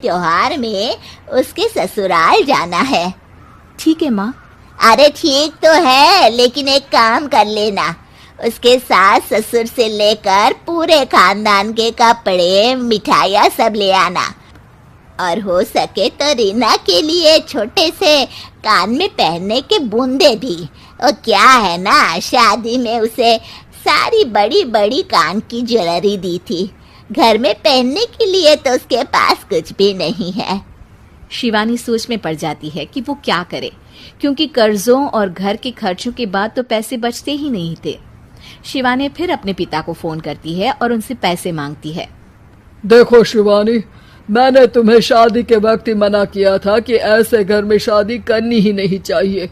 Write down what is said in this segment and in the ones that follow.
त्योहार में उसके ससुराल जाना है। ठीक है माँ। अरे ठीक तो है, लेकिन एक काम कर लेना, उसके सास ससुर से लेकर पूरे खानदान के कपड़े मिठाइयाँ सब ले आना, और हो सके तो रीना के लिए छोटे से कान में पहनने के बूंदे भी। और क्या है ना, शादी में उसे सारी बड़ी बड़ी कान की ज्वेलरी दी थी, घर में पहनने के लिए तो उसके पास कुछ भी नहीं है। शिवानी सोच में पड़ जाती है कि वो क्या करे, क्योंकि कर्जों और घर के खर्चों के बाद तो पैसे बचते ही नहीं थे। शिवानी फिर अपने पिता को फोन करती है और उनसे पैसे मांगती है। देखो शिवानी, मैंने तुम्हें शादी के वक्त ही मना किया था कि ऐसे घर में शादी करनी ही नहीं चाहिए।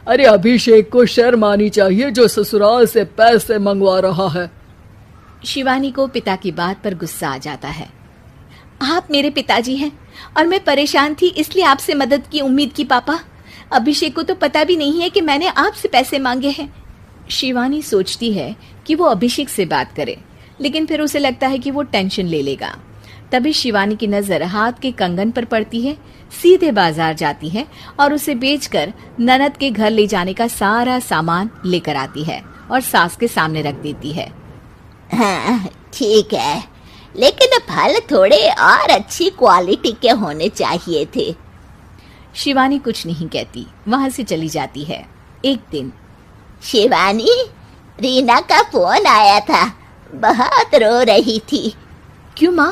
अरे अभिषेक को शर्म आनी चाहिए जो ससुराल से पैसे मंगवा रहा है। शिवानी को पिता की बात पर गुस्सा आ जाता है। आप मेरे पिताजी हैं और मैं परेशान थी इसलिए आपसे मदद की उम्मीद की पापा। अभिषेक को तो पता भी नहीं है कि मैंने आपसे पैसे मांगे हैं। शिवानी सोचती है कि वो अभिषेक से बात करे, लेकिन फिर उसे लगता है कि वो टेंशन ले लेगा। तभी शिवानी की नजर हाथ के कंगन पर पड़ती है। सीधे बाजार जाती है और उसे बेचकर ननद के घर ले जाने का सारा सामान लेकर आती है और सास के सामने रख देती है। हाँ ठीक है, लेकिन फल थोड़े और अच्छी क्वालिटी के होने चाहिए थे। शिवानी कुछ नहीं कहती, वहां से चली जाती है। एक दिन शिवानी, रीना का फोन आया था, बहुत रो रही थी। क्यों माँ,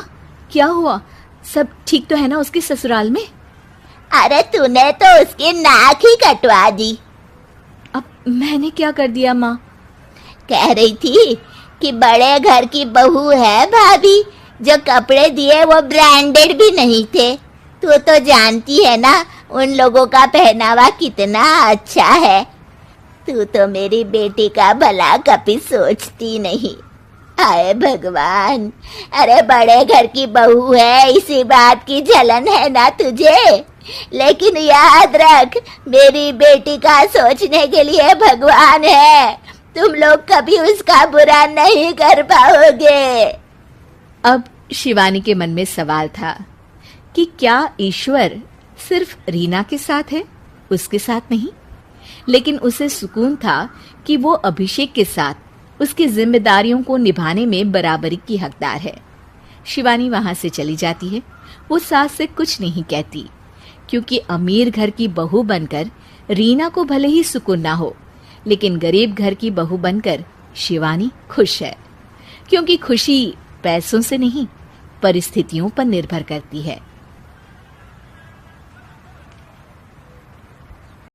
क्या हुआ? सब ठीक तो है ना उसके ससुराल में? अरे तूने तो उसकी नाक ही कटवा दी। अब मैंने क्या कर दिया माँ? कह रही थी कि बड़े घर की बहू है भाभी, जो कपड़े दिए वो ब्रांडेड भी नहीं थे। तू तो जानती है ना उन लोगों का पहनावा कितना अच्छा है। तू तो मेरी बेटी का भला कभी सोचती नहीं। हाय भगवान, अरे बड़े घर की बहू है, इसी बात की जलन है ना तुझे? लेकिन याद रख, मेरी बेटी का सोचने के लिए भगवान है। तुम लोग कभी उसका बुरा नहीं कर पाओगे। अब शिवानी के मन में सवाल था कि क्या ईश्वर सिर्फ रीना के साथ है, उसके साथ नहीं? लेकिन उसे सुकून था कि वो अभिषेक के साथ उसकी जिम्मेदारियों को निभाने में बराबरी की हकदार है। शिवानी वहां से चली जाती है। वो सास से कुछ नहीं कहती, क्योंकि अमीर घर की बहू बनकर रीना को भले ही सुकून ना हो, लेकिन गरीब घर की बहू बनकर शिवानी खुश है, क्योंकि खुशी पैसों से नहीं परिस्थितियों पर निर्भर करती है।